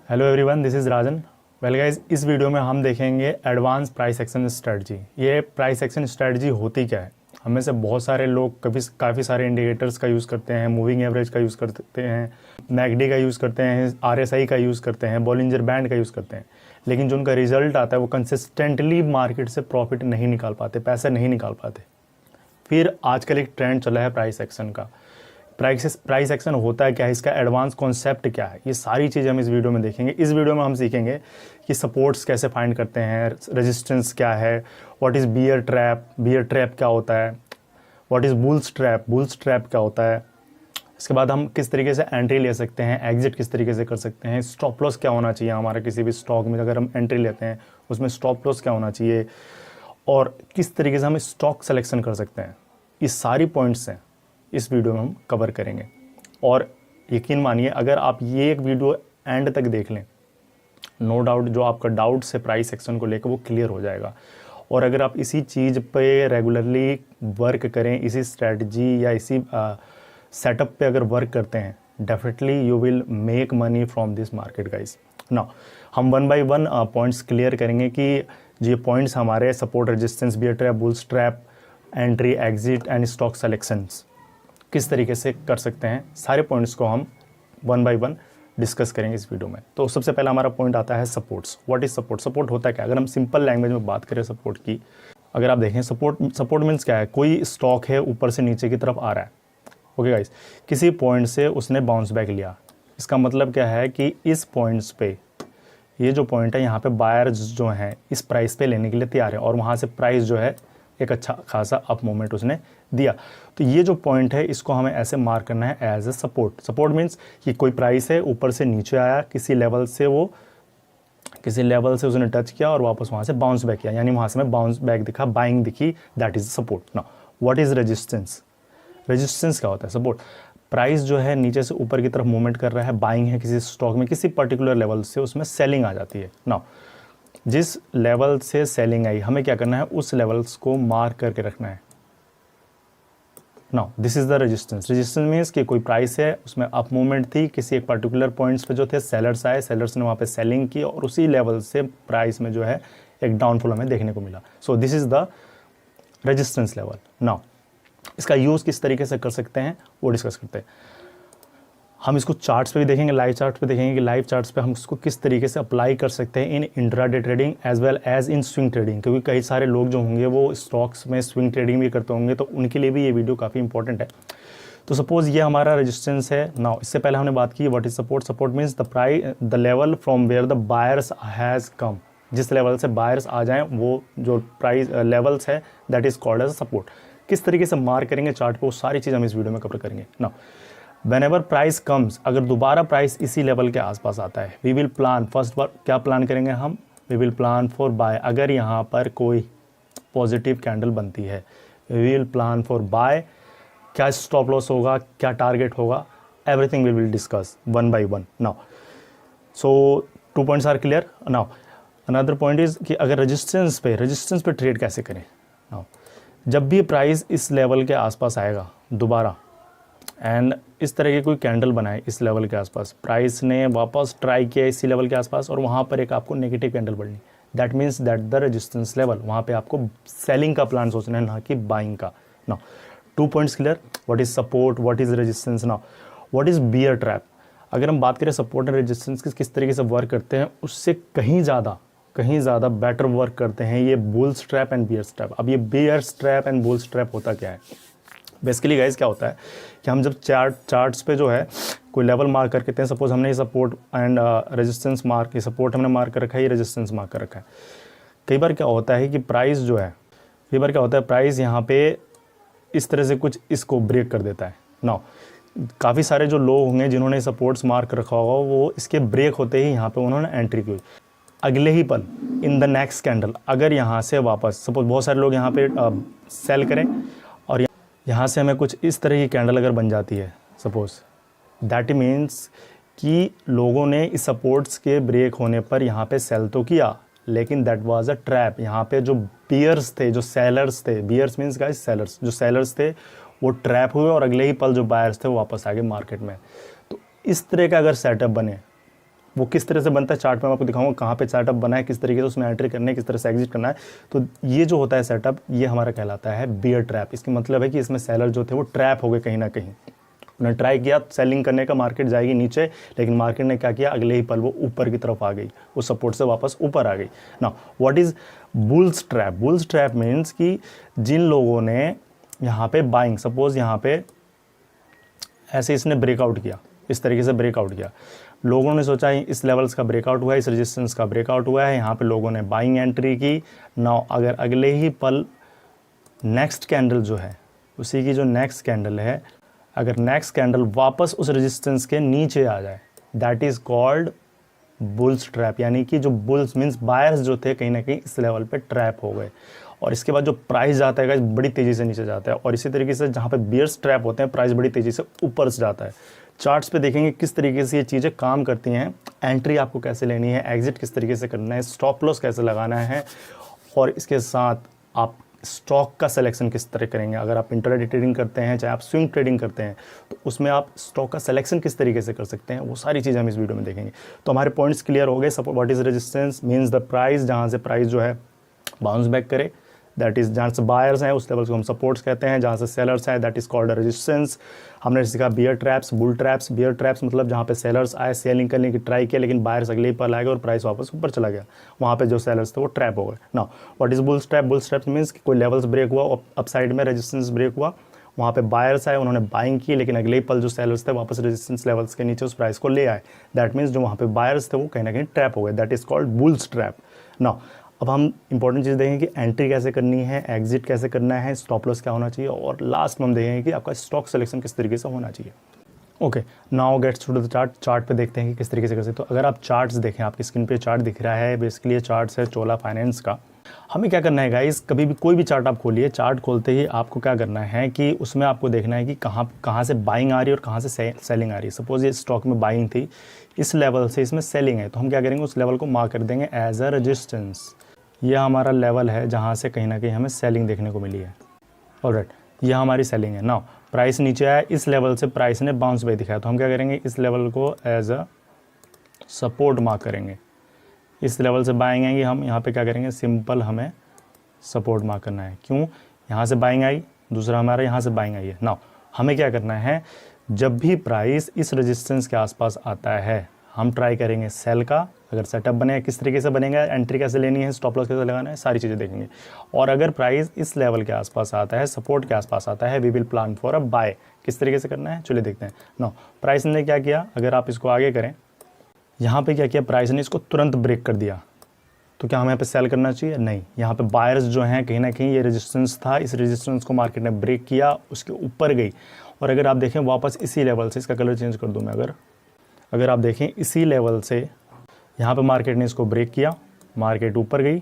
Hello everyone, this is Rajan. Well guys, इस video में हम देखेंगे एडवांस प्राइस एक्शन स्ट्रेटजी। ये प्राइस एक्शन स्ट्रेटजी होती क्या है? हमें से बहुत सारे लोग काफ़ी सारे इंडिकेटर्स का यूज़ करते हैं, मूविंग एवरेज का यूज़ करते हैं, मैकडी का यूज़ करते हैं, आरएसआई का यूज़ करते हैं, बॉलिंजर बैंड का यूज़ करते हैं, लेकिन जो उनका रिजल्ट आता है वो कंसिस्टेंटली मार्केट से प्रॉफिट नहीं निकाल पाते, पैसे नहीं निकाल पाते। फिर आजकल एक ट्रेंड चला है प्राइस एक्शन का। प्राइस एक्शन होता है क्या है, इसका एडवांस कॉन्सेप्ट क्या है, ये सारी चीज़ें हम इस वीडियो में देखेंगे। इस वीडियो में हम सीखेंगे कि सपोर्ट्स कैसे फाइंड करते हैं, रेजिस्टेंस क्या है, व्हाट इज़ बियर ट्रैप क्या होता है, व्हाट इज़ बुल्स ट्रैप क्या होता है। इसके बाद हम किस तरीके से एंट्री ले सकते हैं, एग्जिट किस तरीके से कर सकते हैं, स्टॉप लॉस क्या होना चाहिए हमारा किसी भी स्टॉक में अगर हम एंट्री लेते हैं, उसमें स्टॉप लॉस क्या होना चाहिए, और किस तरीके से हम स्टॉक सेलेक्शन कर सकते हैं। ये सारी पॉइंट्स हैं इस वीडियो में हम कवर करेंगे। और यकीन मानिए, अगर आप ये एक वीडियो एंड तक देख लें, नो डाउट जो आपका डाउट्स है प्राइस एक्शन को लेकर वो क्लियर हो जाएगा। और अगर आप इसी चीज़ पे रेगुलरली वर्क करें, इसी स्ट्रेटजी या इसी सेटअप पे अगर वर्क करते हैं, definitely you will make money from this market guys. Now हम one by one points clear करेंगे कि ये पॉइंट्स हमारे support, resistance, bear trap, bulls trap, entry, exit and stock selections किस तरीके से कर सकते हैं। सारे पॉइंट्स को हम वन बाय वन डिस्कस करेंगे इस वीडियो में। तो सबसे पहला हमारा पॉइंट आता है supports. What is support? Support होता है क्या? अगर हम सिंपल लैंग्वेज में बात करें सपोर्ट की, अगर आप देखें सपोर्ट मीन्स क्या है? कोई स्टॉक है ऊपर से नीचे की तरफ आ रहा है, ओके गाइस, किसी पॉइंट से उसने बाउंस बैक लिया। इसका मतलब क्या है कि इस पॉइंट्स पे, ये जो पॉइंट है यहाँ पे बायर्स जो हैं इस प्राइस पे लेने के लिए तैयार है, और वहाँ से प्राइस जो है एक अच्छा खासा अप मूवमेंट उसने दिया। तो ये जो पॉइंट है इसको हमें ऐसे मार्क करना है as a support. Support means कि कोई प्राइस है ऊपर से नीचे आया, किसी लेवल से उसने टच किया और वापस वहाँ से बाउंस बैक किया, यानी वहाँ से हमें बाउंस बैक दिखा, बाइंग दिखी, that is support. Now what is resistance? Resistance क्या होता है? सपोर्ट, प्राइस जो है नीचे से ऊपर की तरफ मूवमेंट कर रहा है, बाइंग है किसी स्टॉक में, किसी पर्टिकुलर लेवल से उसमें सेलिंग आ जाती है। नाउ जिस लेवल से सेलिंग आई, हमें क्या करना है, उस लेवल्स को मार्क करके रखना है। Now this is the resistance. Resistance means कि कोई प्राइस है, उसमें अप मूवमेंट थी, किसी एक पर्टिकुलर पॉइंट्स पे जो थे सेलर्स आए, सेलर्स ने वहाँ पे सेलिंग की, और उसी लेवल से प्राइस में जो है एक डाउनफॉल हमें देखने को मिला। So this is the resistance level. Now इसका यूज़ किस तरीके से कर सकते हैं वो डिस्कस करते हैं। हम इसको चार्ट्स पे भी देखेंगे, लाइव चार्ट्स पे देखेंगे कि लाइव चार्ट्स पे हम इसको किस तरीके से अप्लाई कर सकते हैं in intraday trading as well as in swing trading, क्योंकि कई सारे लोग जो होंगे वो स्टॉक्स में स्विंग ट्रेडिंग भी करते होंगे, तो उनके लिए भी ये वीडियो काफ़ी इंपॉर्टेंट है। तो सपोज ये हमारा रेजिस्टेंस है। नाउ इससे पहले हमने बात की what is support. Support means the level from where the buyers has come, जिस लेवल से बायर्स आ जाएँ वो जो प्राइस लेवल्स है that is called as support. किस तरीके से मार्क करेंगे चार्ट पे, वो सारी चीज़ हम इस वीडियो में कवर करेंगे। नाउ Whenever प्राइस कम्स, अगर दोबारा प्राइस इसी लेवल के आसपास आता है, वी विल प्लान, फर्स्ट बार क्या प्लान करेंगे हम, we will plan for buy. अगर यहाँ पर कोई पॉजिटिव कैंडल बनती है, we will plan for buy. क्या स्टॉप लॉस होगा, क्या टारगेट होगा, everything we will discuss one by one. Now so 2 points are clear. Now another point is कि अगर रेजिस्टेंस पे ट्रेड कैसे करें। नाउ जब भी प्राइस इस लेवल के आसपास आएगा दोबारा, एंड इस तरह की कोई कैंडल बनाए इस लेवल के आसपास, प्राइस ने वापस ट्राई किया इसी लेवल के आसपास, और वहाँ पर एक आपको नेगेटिव कैंडल बढ़नी, that means that the resistance level, वहाँ पे आपको सेलिंग का प्लान सोचना है, ना कि बाइंग का। Now 2 points clear, what is support, what is resistance. Now what is bear trap? अगर हम बात करें सपोर्ट एंड रेजिस्टेंस किस तरीके से वर्क करते हैं, उससे कहीं ज़्यादा बेटर वर्क करते हैं ये bulls trap and bears trap. अब ये bears trap and bulls trap होता क्या है? बेसिकली गाइस क्या होता है कि हम जब चार्ट्स पे जो है कोई लेवल मार्क करके हैं, सपोज हमने ये सपोर्ट एंड रेजिस्टेंस मार्क, ये सपोर्ट हमने मार्क कर रखा है, ये रेजिस्टेंस मार्क कर रखा है। कई बार क्या होता है कि प्राइस जो है, प्राइस यहाँ पे इस तरह से कुछ इसको ब्रेक कर देता है। नाउ काफ़ी सारे जो लोग होंगे जिन्होंने सपोर्ट्स मार्क रखा होगा, वो इसके ब्रेक होते ही यहाँ पे उन्होंने एंट्री की, अगले ही पल इन द नेक्स्ट कैंडल अगर यहाँ से वापस, सपोज बहुत सारे लोग यहाँ पे सेल करें और यहाँ से हमें कुछ इस तरह की कैंडल अगर बन जाती है, सपोज दैट मीन्स कि लोगों ने इस सपोर्ट्स के ब्रेक होने पर यहाँ पे सेल तो किया, लेकिन दैट वाज अ ट्रैप। यहाँ पे जो बियर्स थे, जो सेलर्स थे, बियर्स मीन्स गाइस सेलर्स, जो सेलर्स थे वो ट्रैप हुए और अगले ही पल जो बायर्स थे वो वापस आ गए मार्केट में। तो इस तरह का अगर सेटअप बने, वो किस तरह से बनता है चार्ट में मैं आपको दिखाऊंगा, कहाँ पे सेटअप बना है, किस तरीके से उसमें एंट्री करना है, किस तरह से एग्जिट करना है। तो ये जो होता है सेटअप, ये हमारा कहलाता है बियर ट्रैप। इसका मतलब है कि इसमें सेलर जो थे वो ट्रैप हो गए कहीं ना कहीं, उन्होंने ट्राई किया सेलिंग करने का, मार्केट जाएगी नीचे, लेकिन मार्केट ने क्या किया, अगले ही पल वो ऊपर की तरफ आ गई, वो सपोर्ट से वापस ऊपर आ गई। Now what is bulls trap? Bulls trap means कि जिन लोगों ने यहाँ पे बाइंग, सपोज यहाँ पे ऐसे इसने ब्रेकआउट किया, इस तरीके से ब्रेकआउट किया, लोगों ने सोचा इस लेवल्स का ब्रेकआउट हुआ है, इस रेजिस्टेंस का ब्रेकआउट हुआ है, यहाँ पे लोगों ने बाइंग एंट्री की। नाउ अगर अगले ही पल नेक्स्ट कैंडल जो है, उसी की जो नेक्स्ट कैंडल है, अगर नेक्स्ट कैंडल वापस उस रेजिस्टेंस के नीचे आ जाए, that is called bulls trap. यानी कि जो बुल्स मीन्स बायर्स जो थे कहीं ना कहीं इस लेवल पे ट्रैप हो गए, और इसके बाद जो प्राइस जाता है बड़ी तेज़ी से नीचे जाता है। और इसी तरीके से जहाँ पे बियर्स ट्रैप होते हैं, प्राइस बड़ी तेज़ी से ऊपर से जाता है। चार्ट्स पे देखेंगे किस तरीके से ये चीज़ें काम करती हैं, एंट्री आपको कैसे लेनी है, एग्जिट किस तरीके से करना है, स्टॉप लॉस कैसे लगाना है, और इसके साथ आप स्टॉक का सिलेक्शन किस तरह करेंगे। अगर आप इंट्राडे ट्रेडिंग करते हैं, चाहे आप स्विंग ट्रेडिंग करते हैं, तो उसमें आप स्टॉक का सिलेक्शन किस तरीके से कर सकते हैं, वो सारी चीज़ें हम इस वीडियो में देखेंगे। तो हमारे पॉइंट्स क्लियर हो गए। Support, what is resistance means the price, जहाँ से प्राइस जो है बाउंस बैक करे, दैट इज जहाँ से बायर्स हैं उस लेवल को हम सपोर्ट्स कहते हैं, जहाँ से सेलर्स हैं दैट इज कॉल्ड रेजिस्टेंस। हमने सीखा bear traps, bull traps. Bear traps मतलब जहाँ पे सेलर्स आए, सेलिंग करने की ट्राई किया, लेकिन बायर्स अगले ही पल आ गए और प्राइस वापस ऊपर चला गया, वहाँ पे जो सेलर्स थे वो ट्रैप हो गए। Now what is bulls trap? Bulls trap means कि कोई लेवल्स ब्रेक हुआ, अप साइड में रेजिस्टेंस ब्रेक हुआ, वहाँ पे बायर्स आए, उन्होंने बाइंग की, लेकिन अगले ही पल जो सेलर्स थे वापस रेजिस्टेंस लेवल्स के नीचे उस प्राइस को ले आए। दैट मीन्स जो वहाँ पे बायर्स थे वो कहीं ना कहीं ट्रैप हो गए, that is called bulls trap. Now अब हम इंपॉर्टेंट चीज़ देखेंगे कि एंट्री कैसे करनी है, एग्जिट कैसे करना है, स्टॉप लॉस क्या होना चाहिए, और लास्ट में हम देखेंगे कि आपका स्टॉक सिलेक्शन किस तरीके से होना चाहिए। Okay, now gets to the chart. Chart पे देखते हैं कि किस तरीके से कर सकते हो। अगर आप चार्ट्स देखें, आपकी स्क्रीन पे चार्ट दिख रहा है, बेसिकली ये चार्ट्स है चोला फाइनेंस का। हमें क्या करना है गाइस, कभी भी कोई भी चार्ट आप खोलिए, चार्ट खोलते ही आपको क्या करना है कि उसमें आपको देखना है कि कहाँ से बाइंग आ रही है और कहाँ से सेलिंग आ रही है। सपोज ये स्टॉक में बाइंग थी, इस लेवल से इसमें सेलिंग है, तो हम क्या करेंगे, उस लेवल को मार्क कर देंगे एज अ रेजिस्टेंस। यह हमारा लेवल है जहाँ से कहीं ना कहीं हमें सेलिंग देखने को मिली है। ऑलराइट, यह हमारी सेलिंग है। नाउ प्राइस नीचे आया, इस लेवल से प्राइस ने बाउंस बैक दिखाया, तो हम क्या करेंगे, इस लेवल को एज अ सपोर्ट मार्क करेंगे। इस लेवल से बाइंग आएंगे, हम यहाँ पे क्या करेंगे, सिंपल हमें सपोर्ट मार्क करना है। क्यों? यहाँ से बाइंग आई, दूसरा हमारा यहाँ से बाइंग आई है। नाउ हमें क्या करना है, जब भी प्राइस इस रेजिस्टेंस के आसपास आता है, हम ट्राई करेंगे सेल का। अगर सेटअप बने, किस तरीके से बनेगा, एंट्री कैसे लेनी है, स्टॉप लॉस कैसे लगाना है, सारी चीज़ें देखेंगे। और अगर प्राइस इस लेवल के आसपास आता है, सपोर्ट के आसपास आता है, we will plan for a buy. किस तरीके से करना है, चलिए देखते हैं। नो, प्राइस ने क्या किया, अगर आप इसको आगे करें, यहाँ पे क्या किया, प्राइस ने इसको तुरंत ब्रेक कर दिया, तो क्या हमें यहाँ पे सेल करना चाहिए? नहीं। यहाँ पे बायर्स जो हैं कहीं ना कहीं, ये रेजिस्टेंस था, इस रेजिस्टेंस को मार्केट ने ब्रेक किया, उसके ऊपर गई, और अगर आप देखें वापस इसी लेवल से, इसका कलर चेंज कर दूँ मैं, अगर आप देखें इसी लेवल से यहाँ पे मार्केट ने इसको ब्रेक किया, मार्केट ऊपर गई,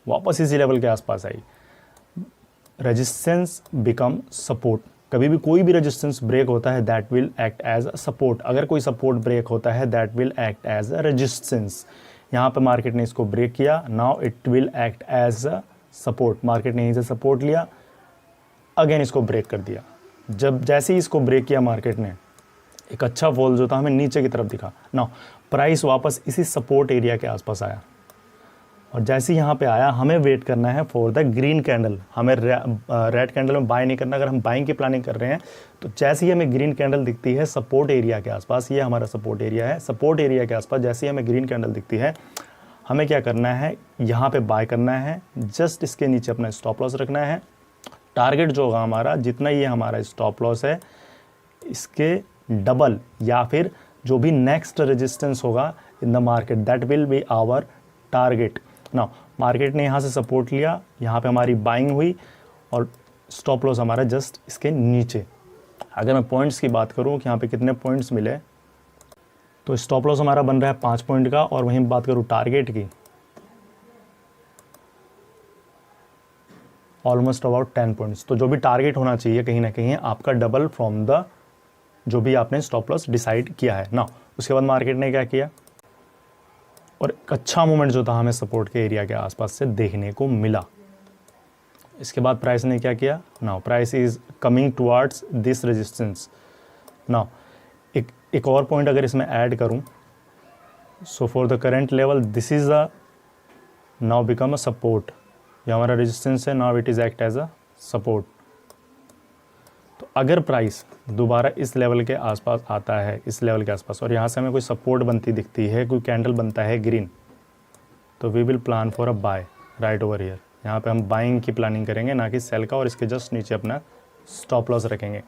वापस इसी लेवल के आसपास आई, रेजिस्टेंस बिकम सपोर्ट। कभी भी कोई भी रेजिस्टेंस ब्रेक होता है that will act as a support. अगर कोई सपोर्ट ब्रेक होता है that will act as a resistance. यहाँ पे मार्केट ने इसको ब्रेक किया, now it will act as a support. Market ने यहीं से सपोर्ट लिया, अगेन इसको ब्रेक कर दिया। जब जैसे ही इसको ब्रेक किया मार्केट ने, एक अच्छा फॉल जो था हमें नीचे की तरफ दिखा। नाउ प्राइस वापस इसी सपोर्ट एरिया के आसपास आया, और जैसे ही यहाँ पे आया, हमें वेट करना है फॉर द ग्रीन कैंडल। हमें रेड कैंडल में बाय नहीं करना। अगर हम बाइंग की प्लानिंग कर रहे हैं तो जैसे ही हमें ग्रीन कैंडल दिखती है सपोर्ट एरिया के आसपास, ये हमारा सपोर्ट एरिया है, सपोर्ट एरिया के आसपास जैसे ही हमें ग्रीन कैंडल दिखती है, हमें क्या करना है, यहाँ पे बाय करना है, जस्ट इसके नीचे अपना स्टॉप लॉस रखना है। टारगेट जो होगा हमारा, जितना ये हमारा स्टॉप लॉस है, इसके डबल या फिर जो भी नेक्स्ट रेजिस्टेंस होगा in the market, that will be our target. Now market ने यहाँ से सपोर्ट लिया, यहाँ पे हमारी बाइंग हुई, और स्टॉप लॉस हमारा जस्ट इसके नीचे। अगर मैं पॉइंट्स की बात करूँ कि यहाँ पे कितने पॉइंट्स मिले, तो स्टॉप लॉस हमारा बन रहा है 5 पॉइंट का, और वहीं बात करूँ टारगेट की, ऑलमोस्ट अबाउट 10 पॉइंट्स। तो जो भी टारगेट होना चाहिए कहीं ना कहीं आपका डबल फ्रॉम द जो भी आपने स्टॉप लॉस डिसाइड किया है ना। उसके बाद मार्केट ने क्या किया, और एक अच्छा मूवमेंट जो था हमें सपोर्ट के एरिया के आसपास से देखने को मिला। इसके बाद प्राइस ने क्या किया, now price is coming towards this resistance. Now एक और पॉइंट अगर इसमें ऐड करूं, so for the current level this is a now become a support, ये हमारा रेजिस्टेंस है, now it is act as a support. तो अगर प्राइस दोबारा इस लेवल के आसपास आता है, इस लेवल के आसपास, और यहाँ से हमें कोई सपोर्ट बनती दिखती है, कोई कैंडल बनता है ग्रीन, तो we will plan for a buy right over here. यहाँ पे हम बाइंग की प्लानिंग करेंगे, ना कि सेल का, और इसके जस्ट नीचे अपना स्टॉप लॉस रखेंगे।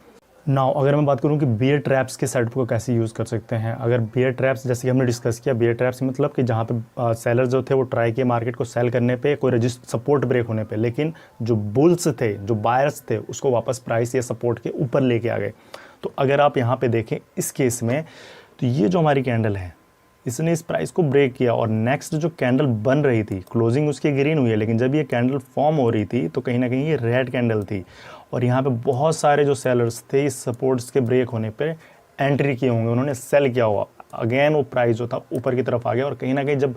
नाउ अगर मैं बात करूँ कि बियर ट्रैप्स के सेटअप को कैसे यूज़ कर सकते हैं, अगर बियर ट्रैप्स जैसे कि हमने डिस्कस किया, बियर ट्रैप्स मतलब कि जहाँ पे सेलर जो थे वो ट्राई किए मार्केट को सेल करने पे, कोई रजिस्ट सपोर्ट ब्रेक होने पे, लेकिन जो बुल्स थे, जो बायर्स थे, उसको वापस प्राइस या सपोर्ट के ऊपर लेके आ गए। तो अगर आप यहाँ पे देखें इस केस में, तो ये जो हमारी कैंडल है, इसने इस प्राइस को ब्रेक किया, और नेक्स्ट जो कैंडल बन रही थी, क्लोजिंग उसकी ग्रीन हुई है, लेकिन जब ये कैंडल फॉर्म हो रही थी तो कहीं ना कहीं ये रेड कैंडल थी, और यहाँ पे बहुत सारे जो सेलर्स थे इस सपोर्ट्स के ब्रेक होने पे एंट्री किए होंगे, उन्होंने सेल किया हुआ, अगेन वो प्राइस जो था ऊपर की तरफ आ गया। और कहीं ना कहीं जब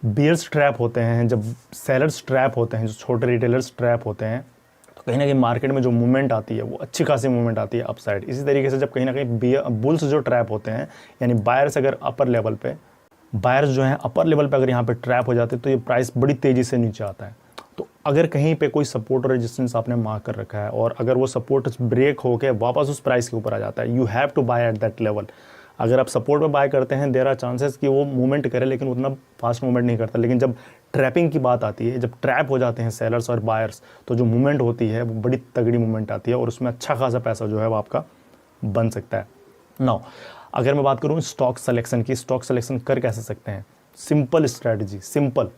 बियर्स ट्रैप होते हैं, जब सेलर्स ट्रैप होते हैं, जो छोटे रिटेलर्स ट्रैप होते हैं, तो कहीं ना कहीं मार्केट में जो मूवमेंट आती है वो अच्छी खासी मूवमेंट आती है अपसाइड। इसी तरीके से जब कहीं ना कहीं बुल्स जो ट्रैप होते हैं, यानी बायर्स अगर अपर लेवल पे, बायर्स जो हैं अपर लेवल पे अगर यहाँ पे ट्रैप हो जाते हैं, तो ये प्राइस बड़ी तेज़ी से नीचे आता है। तो अगर कहीं पे कोई सपोर्ट और रेजिस्टेंस आपने मार्क कर रखा है, और अगर वो सपोर्ट ब्रेक होकर वापस उस प्राइस के ऊपर आ जाता है, you have to buy at that level. अगर आप सपोर्ट पे बाय करते हैं, देयर आर चांसेस कि वो मूवमेंट करे, लेकिन उतना फास्ट मूवमेंट नहीं करता। लेकिन जब ट्रैपिंग की बात आती है, जब ट्रैप हो जाते हैं सेलर्स और बायर्स, तो जो मूवमेंट होती है वो बड़ी तगड़ी मूवमेंट आती है, और उसमें अच्छा खासा पैसा जो है वो आपका बन सकता है। नाउ अगर मैं बात करूँ स्टॉक सिलेक्शन की, स्टॉक सिलेक्शन कर कैसे सकते हैं? Simple strategy, simple.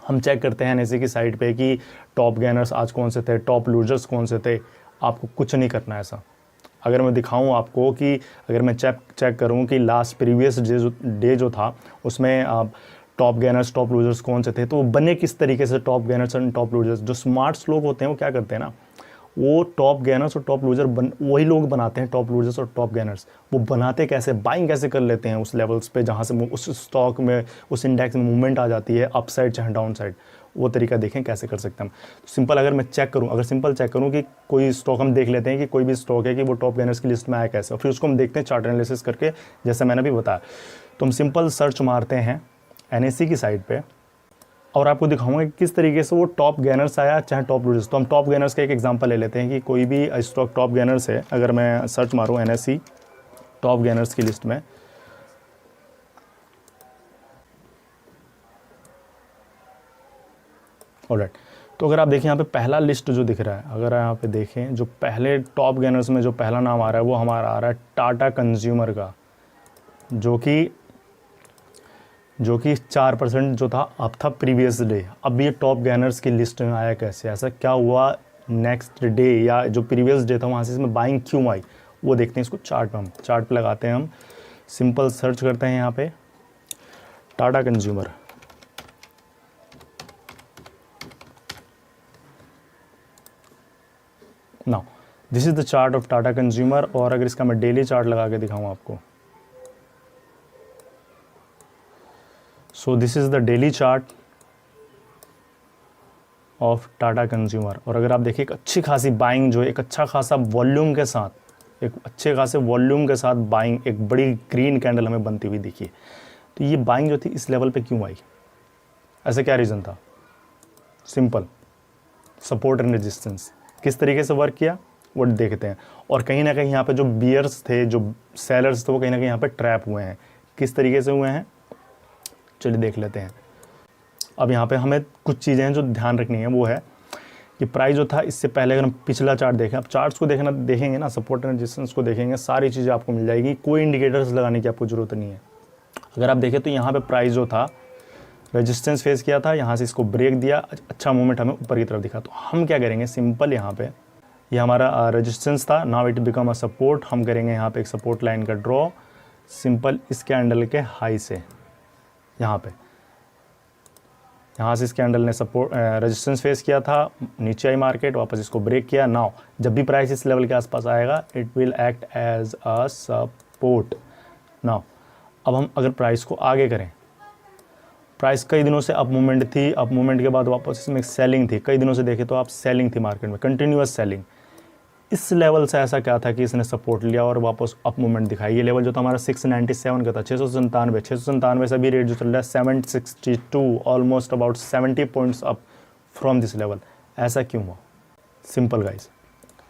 हम चेक करते हैं एनएसई की साइट पे कि टॉप गेनर्स आज कौन से थे, टॉप लूजर्स कौन से थे। आपको कुछ नहीं करना है ऐसा। अगर मैं दिखाऊं आपको कि अगर मैं चेक करूं कि लास्ट प्रीवियस डे जो था उसमें टॉप गेनर्स टॉप लूजर्स कौन से थे, तो वो बने किस तरीके से top gainers and top losers. जो स्मार्ट लोग होते हैं वो क्या करते हैं ना, वो टॉप गेनर्स और टॉप लूजर वही लोग बनाते हैं, टॉप लूजर्स और टॉप गेनर्स। वो बनाते कैसे, बाइंग कैसे कर लेते हैं उस लेवल्स पे जहाँ से उस स्टॉक में, उस इंडेक्स में मूवमेंट आ जाती है अप साइड चाहे डाउन साइड। वो तरीका देखें कैसे कर सकते हैं हम। तो सिंपल अगर मैं चेक करूं, अगर सिंपल चेक करूं कि कोई स्टॉक, हम देख लेते हैं कि कोई भी स्टॉक है कि वो टॉप गेनर्स की लिस्ट में आया कैसे, और फिर उसको हम देखते हैं चार्ट एनालिसिस करके, जैसे मैंने भी बताया। तो हम सिंपल सर्च मारते हैं एनएसई की साइट पे, और आपको दिखाऊंगा कि किस तरीके से वो टॉप गेनर्स आया चाहे टॉप लूजर्स। तो हम टॉप गेनर्स का एक एग्जांपल ले लेते हैं कि कोई भी स्टॉक टॉप गेनर्स है। अगर मैं सर्च मारूं एनएसई टॉप गेनर्स की लिस्ट में, ऑलराइट, तो अगर आप देखें यहाँ पे पहला लिस्ट जो दिख रहा है, अगर यहाँ पे देखें जो पहले टॉप गेनर्स में जो पहला नाम आ रहा है वो हमारा आ रहा है टाटा कंज्यूमर का, जो कि 4% जो था अब था प्रीवियस डे। अब ये टॉप गेनर्स की लिस्ट में आया कैसे, ऐसा क्या हुआ नेक्स्ट डे या जो प्रीवियस डे था वहाँ से इसमें बाइंग क्यों आई, वो देखते हैं। इसको चार्ट पे, हम चार्ट पे लगाते हैं, हम सिंपल सर्च करते हैं यहाँ पे Tata consumer. Now this is the chart of Tata consumer, और अगर इसका मैं डेली चार्ट लगा के दिखाऊं आपको, so this is the daily chart of Tata consumer. और अगर आप देखिए एक अच्छी खासी बाइंग जो एक अच्छा खासा वॉल्यूम के साथ, एक अच्छे खासे वॉल्यूम के साथ बाइंग, एक बड़ी ग्रीन कैंडल हमें बनती हुई दिखी। तो ये बाइंग जो थी इस लेवल पे क्यों आई, ऐसा क्या रीज़न था? सिंपल, सपोर्ट एंड रेजिस्टेंस किस तरीके से वर्क किया वो देखते हैं। और कहीं ना कहीं यहाँ पे जो बियर्स थे, जो सेलर्स थे, वो कहीं ना कहीं यहाँ पे ट्रैप हुए हैं। किस तरीके से हुए हैं चलिए देख लेते हैं। अब यहाँ पे हमें कुछ चीज़ें हैं जो ध्यान रखनी है, वो है कि प्राइस जो था इससे पहले अगर हम पिछला चार्ट देखें, अब चार्ट्स को देखेंगे ना, सपोर्ट एंड रेजिस्टेंस को देखेंगे, सारी चीज़ें आपको मिल जाएगी, कोई इंडिकेटर्स लगाने की आपको ज़रूरत नहीं है। अगर आप देखें तो यहाँ पे प्राइस जो था रेजिस्टेंस फेस किया था, यहाँ से इसको ब्रेक दिया, अच्छा मूवमेंट हमें ऊपर की तरफ दिखा। तो हम क्या करेंगे, सिंपल यहाँ पे ये हमारा रेजिस्टेंस था, now it become a support. हम करेंगे यहाँ पे एक सपोर्ट लाइन का ड्रॉ, सिंपल इस कैंडल के हाई से, यहाँ से इस कैंडल ने सपोर्ट रेजिस्टेंस फेस किया था, नीचे आई मार्केट, वापस इसको ब्रेक किया। नाउ जब भी प्राइस इस लेवल के आसपास आएगा it will act as a support. Now अब हम अगर प्राइस को आगे करें, प्राइस कई दिनों से अप मूवमेंट थी, अप मूवमेंट के बाद वापस इसमें सेलिंग थी, कई दिनों से देखें तो आप सेलिंग थी मार्केट में, कंटिन्यूअस सेलिंग। इस लेवल से ऐसा क्या था कि इसने सपोर्ट लिया और वापस अप मूवमेंट दिखाई। ये लेवल जो था हमारा 697 का था, 697 से अभी रेट जो चल रहा है 762, almost about 70 points up from this level. ऐसा क्यों हुआ? सिंपल गाइस,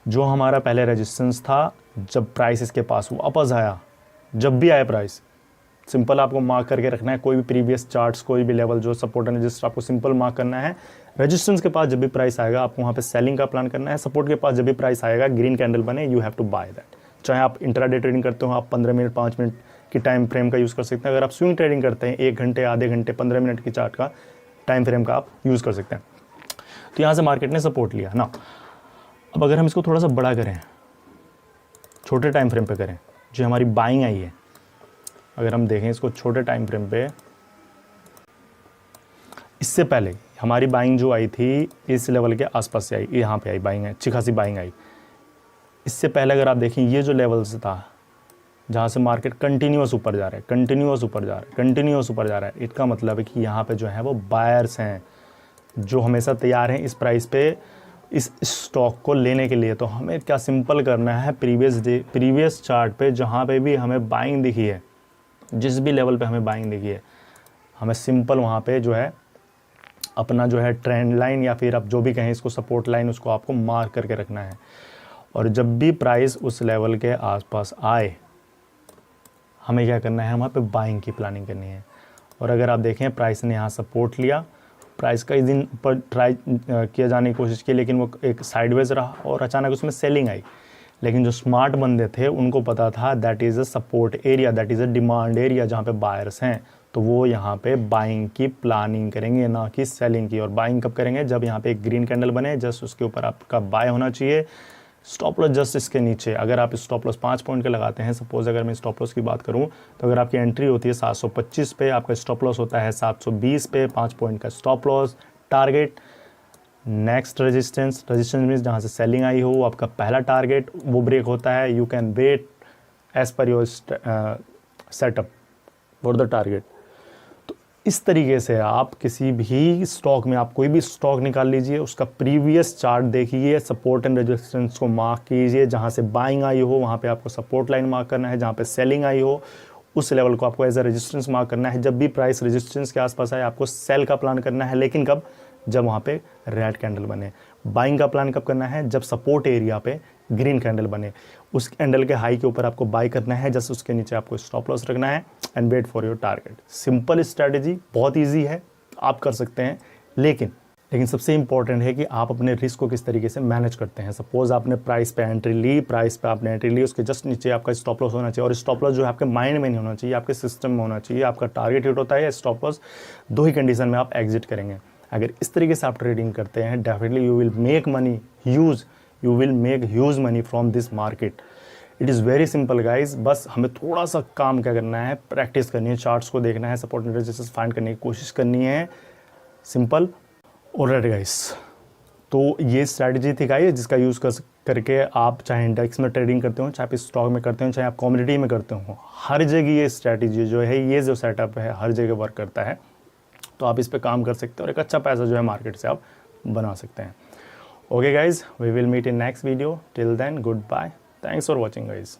जो हमारा पहले रेजिस्टेंस था, जब प्राइस इसके पास वापस आया, जब भी आए प्राइस, सिंपल आपको मार्क करके रखना है। कोई भी प्रीवियस चार्ट्स, कोई भी लेवल जो सपोर्ट एंड रेजिस्टेंस, आपको सिंपल मार्क करना है। रेजिस्टेंस के पास जब भी प्राइस आएगा, आपको वहाँ पे सेलिंग का प्लान करना है। सपोर्ट के पास जब भी प्राइस आएगा, ग्रीन कैंडल बने, you have to buy that. चाहे आप इंट्राडे ट्रेडिंग करते हो, आप 15 मिनट 5 मिनट की टाइम फ्रेम का यूज़ कर सकते हैं। अगर आप स्विंग ट्रेडिंग करते हैं, 1 घंटे, आधे घंटे, 15 मिनट की चार्ट का टाइम फ्रेम का आप यूज़ कर सकते हैं। तो यहाँ से मार्केट ने सपोर्ट लिया ना। अब अगर हम इसको थोड़ा सा बड़ा करें, छोटे टाइम फ्रेम पे करें, जो हमारी बाइंग आई है, अगर हम देखें इसको छोटे टाइम फ्रेम पे, इससे पहले हमारी बाइंग जो आई थी इस लेवल के आसपास से आई, यहाँ पे आई बाइंग, अच्छी खासी बाइंग आई। इससे पहले अगर आप देखें, ये जो लेवल्स था जहाँ से मार्केट कंटिन्यूअस ऊपर जा रहा है, कंटिन्यूअस ऊपर जा रहा है, कंटिन्यूअस ऊपर जा रहा है, इसका मतलब है कि यहाँ पे जो है वो बायर्स हैं जो हमेशा तैयार हैं इस प्राइस पे इस स्टॉक को लेने के लिए। तो हमें क्या सिंपल करना है, प्रीवियस चार्ट पे जहाँ पे भी हमें बाइंग दिखी है, जिस भी लेवल पे हमें बाइंग दिखी है, हमें सिंपल वहाँ पे जो है अपना जो है ट्रेंड लाइन या फिर आप जो भी कहें इसको सपोर्ट लाइन, उसको आपको मार्क करके रखना है। और जब भी प्राइस उस लेवल के आसपास आए, हमें क्या करना है, वहाँ पे बाइंग की प्लानिंग करनी है। और अगर आप देखें, प्राइस ने यहाँ सपोर्ट लिया, प्राइस कई दिन पर ट्राई किया जाने की कोशिश की, लेकिन वो एक साइडवेज रहा और अचानक उसमें सेलिंग आई। लेकिन जो स्मार्ट बंदे थे उनको पता था that is a support area, that is a demand area जहाँ पे बायर्स हैं। तो वो यहाँ पे बाइंग की प्लानिंग करेंगे, ना कि सेलिंग की। और बाइंग कब करेंगे? जब यहाँ पे एक ग्रीन कैंडल बने, जस्ट उसके ऊपर आपका बाय होना चाहिए। स्टॉप लॉस जस्ट इसके नीचे। अगर आप स्टॉप लॉस 5 पॉइंट का लगाते हैं, सपोज अगर मैं स्टॉप लॉस की बात करूं, तो अगर आपकी एंट्री होती है 725 पे, आपका स्टॉप लॉस होता है 720 पे, 5 पॉइंट का stop loss. Target next resistance means जहाँ से सेलिंग आई हो, आपका पहला टारगेट वो ब्रेक होता है। You can wait as per your setup for the target. तो इस तरीके से आप किसी भी स्टॉक में, आप कोई भी स्टॉक निकाल लीजिए, उसका प्रीवियस चार्ट देखिए, सपोर्ट एंड रेजिस्टेंस को मार्क कीजिए। जहाँ से बाइंग आई हो वहाँ पे आपको सपोर्ट लाइन मार्क करना है, जहाँ पे सेलिंग आई हो उस लेवल को आपको एज अ रेजिस्टेंस मार्क करना है। जब भी प्राइस रेजिस्टेंस के आसपास आए, आपको सेल का प्लान करना है, लेकिन कब? जब वहाँ पे रेड कैंडल बने। बाइंग का प्लान कब करना है? जब सपोर्ट एरिया पे ग्रीन कैंडल बने, उस कैंडल के हाई के ऊपर आपको बाय करना है, जस्ट उसके नीचे आपको स्टॉप लॉस रखना है and wait for your target. Simple strategy, बहुत ईजी है, आप कर सकते हैं। लेकिन सबसे इंपॉर्टेंट है कि आप अपने रिस्क को किस तरीके से मैनेज करते हैं। सपोज आपने प्राइस पे एंट्री ली, उसके जस्ट नीचे आपका स्टॉप लॉस होना चाहिए। और स्टॉप लॉस जो है आपके माइंड में नहीं होना चाहिए, आपके सिस्टम में होना चाहिए। आपका टारगेट हिट होता है, स्टॉप लॉस, दो ही कंडीशन में आप एग्जिट करेंगे। अगर इस तरीके से आप ट्रेडिंग करते हैं, definitely you will make huge money from this market. It is very simple guys. बस हमें थोड़ा सा काम क्या करना है, प्रैक्टिस करनी है, चार्ट्स को देखना है, सपोर्ट एंड रेजिस्टेंस फाइंड करने की कोशिश करनी है। सिंपल। ऑलराइट गाइस, तो ये स्ट्रैटेजी थी गाइस, जिसका यूज़ करके आप चाहे इंडेक्स में ट्रेडिंग करते हो, चाहे आप स्टॉक में करते हो, चाहे आप कम्युनिटी में करते हो, हर जगह ये स्ट्रैटेजी जो है, ये जो सेटअप है, हर जगह वर्क करता है। तो आप इस पे काम कर सकते हो और एक अच्छा पैसा जो है मार्केट से आप बना सकते हैं। Okay guys, we will meet in next video. Till then, goodbye, thanks for watching guys.